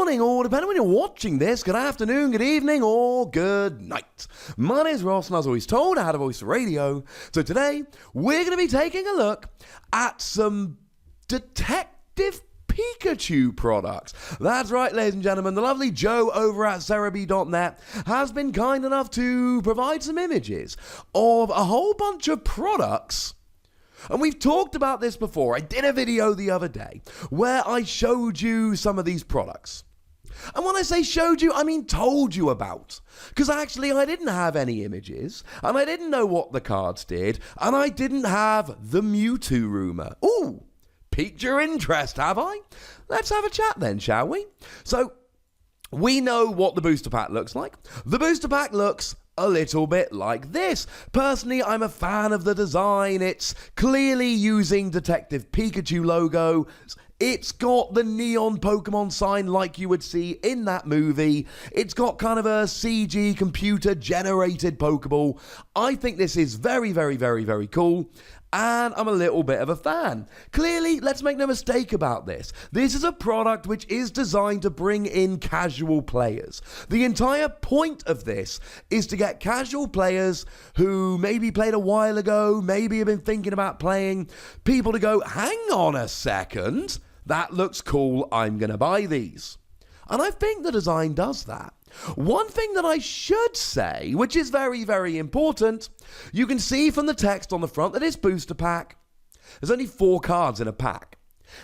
morning, or depending when you're watching this, good afternoon, good evening, or good night. My name is Ross, and as always told, I had a voice for radio. So today, we're going to be taking a look at some Detective Pikachu products. That's right, ladies and gentlemen, the lovely Joe over at Cerebi.net has been kind enough to provide some images of a whole bunch of products. And we've talked about this before. I did a video the other day where I showed you some of these products. And when I say showed you, I mean told you about. Because actually I didn't have any images, and I didn't know what the cards did, and I didn't have the Mewtwo rumour. Ooh, piqued your interest, have I? Let's have a chat then, shall we? So, we know what the booster pack looks like. The booster pack looks a little bit like this. Personally, I'm a fan of the design. It's clearly using Detective Pikachu logo. It's got the neon Pokemon sign like you would see in that movie. It's got kind of a CG computer generated Pokeball. I think this is very, very, very, very cool. And I'm a little bit of a fan. Clearly, let's make no mistake about this. This is a product which is designed to bring in casual players. The entire point of this is to get casual players who maybe played a while ago, maybe have been thinking about playing, people to go, hang on a second, that looks cool, I'm going to buy these. And I think the design does that. One thing that I should say, which is very, very important, you can see from the text on the front that this booster pack, there's only 4 cards in a pack.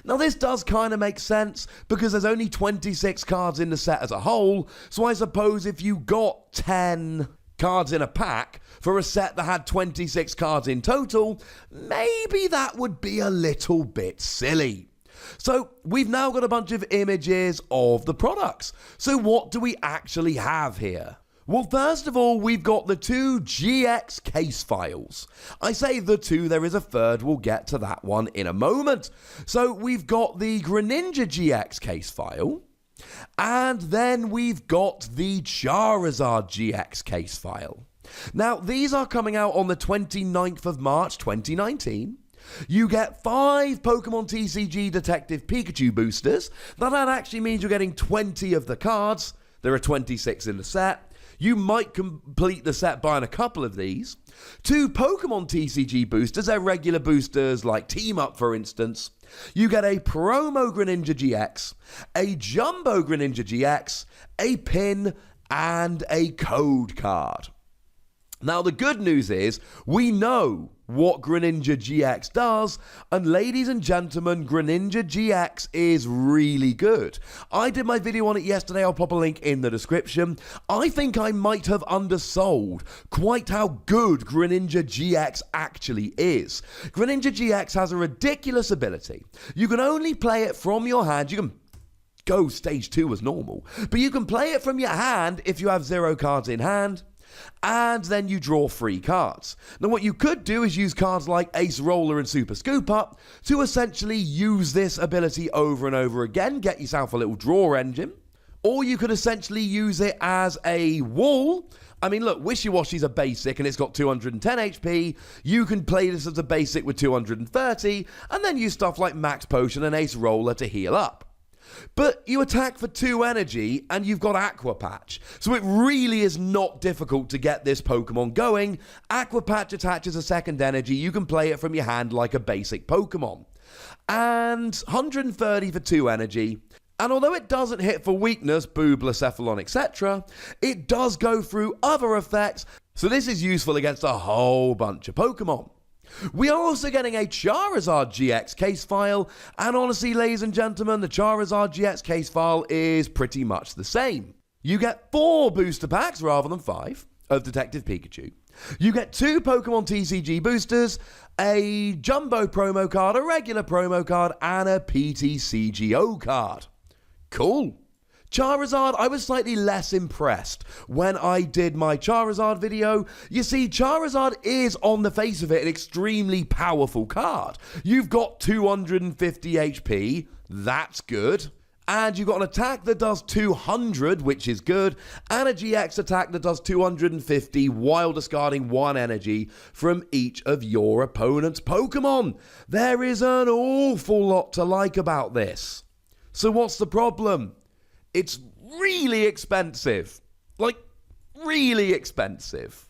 Now this does kind of make sense because there's only 26 cards in the set as a whole, so I suppose if you got 10 cards in a pack for a set that had 26 cards in total, maybe that would be a little bit silly. So we've now got a bunch of images of the products. So what do we actually have here? Well, first of all, we've got the 2 GX case files. I say the 2, there is a third, we'll get to that one in a moment. So we've got the GRENINJA-GX case file, and then we've got the CHARIZARD-GX case file. Now, these are coming out on the 29th of March 2019. You get 5 Pokemon TCG Detective Pikachu boosters. Now that actually means you're getting 20 of the cards. There are 26 in the set. You might complete the set buying a couple of these. 2 Pokemon TCG boosters. They're regular boosters like Team Up, for instance. You get a Promo GRENINJA-GX, a Jumbo GRENINJA-GX, a pin, and a code card. Now, the good news is we know what GRENINJA-GX does, and ladies and gentlemen, GRENINJA-GX is really good. I did my video on it yesterday, I'll pop a link in the description. I think I might have undersold quite how good GRENINJA-GX actually is. GRENINJA-GX has a ridiculous ability. You can only play it from your hand. You can go stage 2 as normal, but you can play it from your hand if you have 0 cards in hand, and then you draw 3 cards. Now what you could do is use cards like Ace Roller and Super Scoop Up to essentially use this ability over and over again, get yourself a little draw engine, or you could essentially use it as a wall. I mean, look, Wishy-Washy's a basic and it's got 210 HP. You can play this as a basic with 230, and then use stuff like Max Potion and Ace Roller to heal up. But you attack for 2 energy and you've got Aqua Patch. So it really is not difficult to get this Pokemon going. Aqua Patch attaches a second energy. You can play it from your hand like a basic Pokemon. And 130 for 2 energy. And although it doesn't hit for weakness, Boo, Blacephalon, etc., it does go through other effects. So this is useful against a whole bunch of Pokemon. We are also getting a Charizard-GX case file, and honestly, ladies and gentlemen, the Charizard-GX case file is pretty much the same. You get 4 booster packs rather than 5 of Detective Pikachu. You get 2 Pokemon TCG boosters, a Jumbo promo card, a regular promo card, and a PTCGO card. Cool. Charizard, I was slightly less impressed when I did my Charizard video. You see, Charizard is, on the face of it, an extremely powerful card. You've got 250 HP, that's good. And you've got an attack that does 200, which is good, and a GX attack that does 250 while discarding 1 energy from each of your opponent's Pokemon. There is an awful lot to like about this. So what's the problem? It's really expensive. Like, really expensive.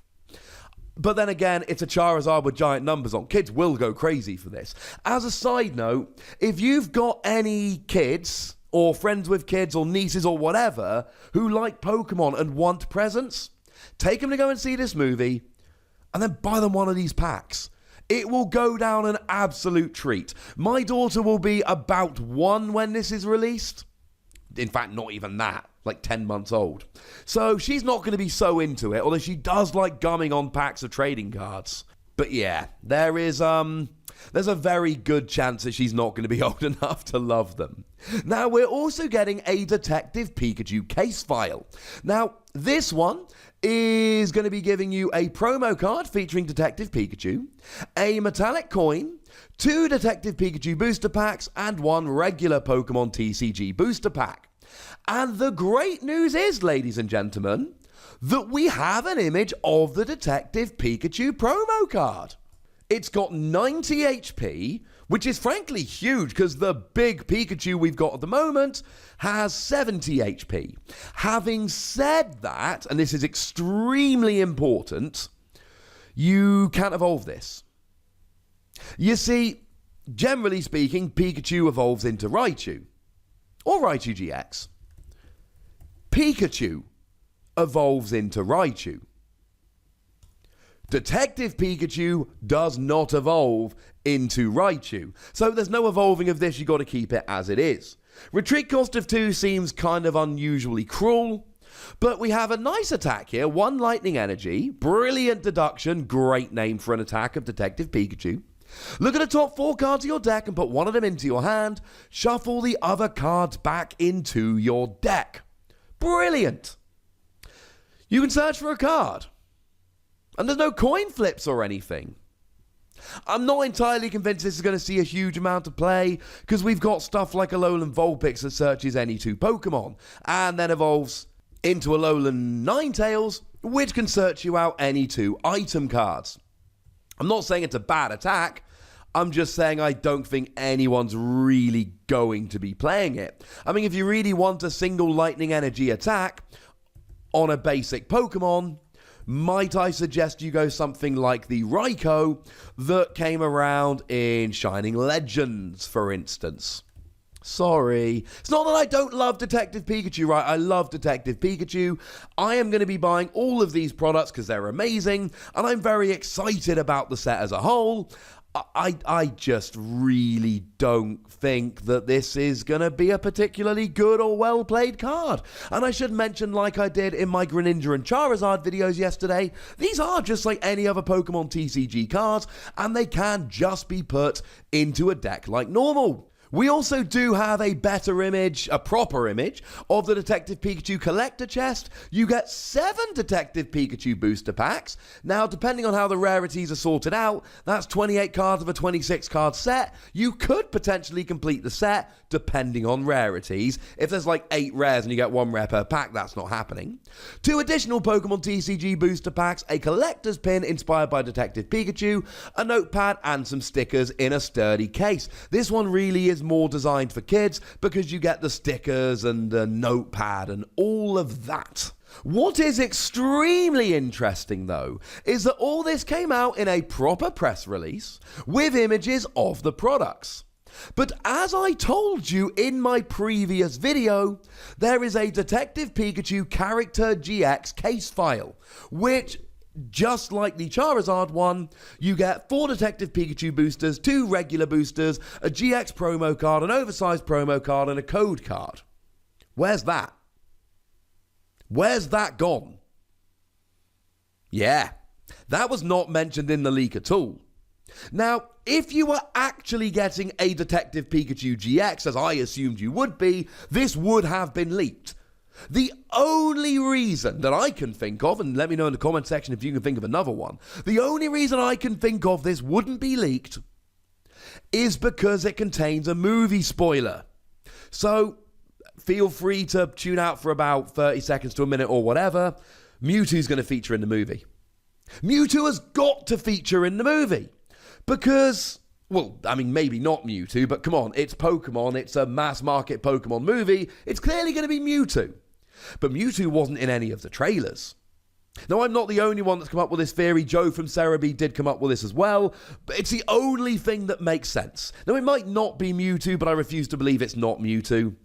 But then again, it's a Charizard with giant numbers on. Kids will go crazy for this. As a side note, if you've got any kids, or friends with kids, or nieces, or whatever, who like Pokemon and want presents, take them to go and see this movie, and then buy them one of these packs. It will go down an absolute treat. My daughter will be about 1 when this is released. In fact, not even that. Like 10 months old. So she's not going to be so into it, although she does like gumming on packs of trading cards. But yeah, there's a very good chance that she's not going to be old enough to love them. Now, we're also getting a Detective Pikachu case file. Now, this one is going to be giving you a promo card featuring Detective Pikachu, a metallic coin, 2 Detective Pikachu booster packs, and 1 regular Pokemon TCG booster pack. And the great news is, ladies and gentlemen, that we have an image of the Detective Pikachu promo card. It's got 90 HP, which is frankly huge because the big Pikachu we've got at the moment has 70 HP. Having said that, and this is extremely important, you can't evolve this. You see, generally speaking, Pikachu evolves into Raichu, or Raichu-GX. Pikachu evolves into Raichu. Detective Pikachu does not evolve into Raichu. So there's no evolving of this, you got to keep it as it is. Retreat cost of 2 seems kind of unusually cruel, but we have a nice attack here, 1 lightning energy, brilliant deduction, great name for an attack of Detective Pikachu. Look at the top 4 cards of your deck and put 1 of them into your hand, shuffle the other cards back into your deck. Brilliant. You can search for a card. And there's no coin flips or anything. I'm not entirely convinced this is going to see a huge amount of play, because we've got stuff like a Alolan Vulpix that searches any 2 Pokemon, and then evolves into Alolan Ninetales, which can search you out any 2 item cards. I'm not saying it's a bad attack, I'm just saying I don't think anyone's really going to be playing it. I mean, if you really want a single lightning energy attack on a basic Pokemon, might I suggest you go something like the Raikou that came around in Shining Legends, for instance. Sorry. It's not that I don't love Detective Pikachu, right? I love Detective Pikachu. I am going to be buying all of these products because they're amazing, and I'm very excited about the set as a whole. I just really don't think that this is going to be a particularly good or well-played card. And I should mention, like I did in my Greninja and Charizard videos yesterday, these are just like any other Pokemon TCG cards, and they can just be put into a deck like normal. We also do have a better image, a proper image, of the Detective Pikachu collector chest. You get 7 Detective Pikachu booster packs. Now, depending on how the rarities are sorted out, that's 28 cards of a 26 card set. You could potentially complete the set, depending on rarities. If there's like 8 rares and you get 1 rare per pack, that's not happening. 2 additional Pokemon TCG booster packs, a collector's pin inspired by Detective Pikachu, a notepad, and some stickers in a sturdy case. This one really is more designed for kids because you get the stickers and the notepad and all of that. What is extremely interesting, though, is that all this came out in a proper press release with images of the products. But as I told you in my previous video, there is a Detective Pikachu CHARIZARD-GX case file, which, just like the Charizard one, you get 4 Detective Pikachu boosters, 2 regular boosters, a GX promo card, an oversized promo card, and a code card. Where's that? Where's that gone? Yeah, that was not mentioned in the leak at all. Now, if you were actually getting a Detective Pikachu GX, as I assumed you would be, this would have been leaked. The only reason that I can think of, and let me know in the comment section if you can think of another one, the only reason I can think of this wouldn't be leaked is because it contains a movie spoiler. So, feel free to tune out for about 30 seconds to a minute or whatever. Mewtwo's going to feature in the movie. Mewtwo has got to feature in the movie because Well, I mean, maybe not Mewtwo, but come on, it's Pokemon, it's a mass-market Pokemon movie, it's clearly going to be Mewtwo. But Mewtwo wasn't in any of the trailers. Now, I'm not the only one that's come up with this theory. Joe from Cerebi did come up with this as well, but it's the only thing that makes sense. Now, it might not be Mewtwo, but I refuse to believe it's not Mewtwo.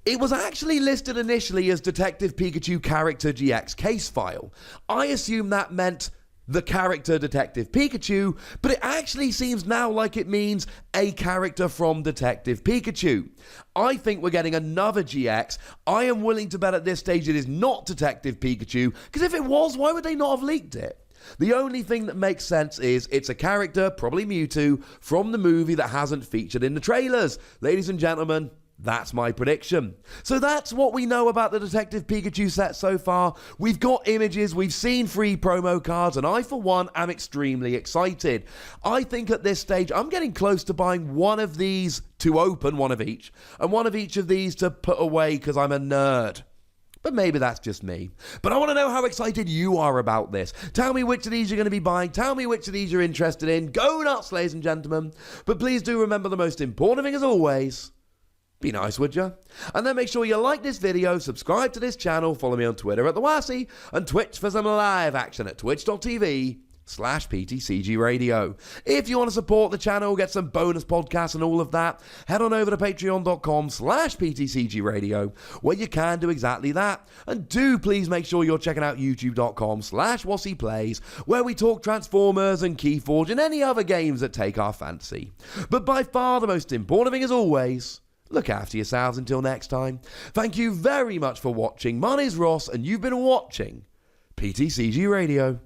It was actually listed initially as Detective Pikachu Character GX case file. I assume that meant the character Detective Pikachu, but it actually seems now like it means a character from Detective Pikachu. I think we're getting another GX. I am willing to bet at this stage it is not Detective Pikachu, because if it was, why would they not have leaked it? The only thing that makes sense is it's a character, probably Mewtwo, from the movie that hasn't featured in the trailers. Ladies and gentlemen, that's my prediction. So that's what we know about the Detective Pikachu set so far. We've got images, we've seen free promo cards, and I, for one, am extremely excited. I think at this stage, I'm getting close to buying one of these to open, one of each, and one of each of these to put away because I'm a nerd. But maybe that's just me. But I want to know how excited you are about this. Tell me which of these you're going to be buying. Tell me which of these you're interested in. Go nuts, ladies and gentlemen. But please do remember the most important thing as always. Be nice, would you? And then make sure you like this video, subscribe to this channel, follow me on Twitter at TheWassy, and Twitch for some live action at twitch.tv/PTCGRadio. If you want to support the channel, get some bonus podcasts and all of that, head on over to patreon.com/PTCGRadio, where you can do exactly that. And do please make sure you're checking out youtube.com/WassyPlays, where we talk Transformers and Keyforge and any other games that take our fancy. But by far the most important thing as always, look after yourselves until next time. Thank you very much for watching. My name's Ross, and you've been watching PTCG Radio.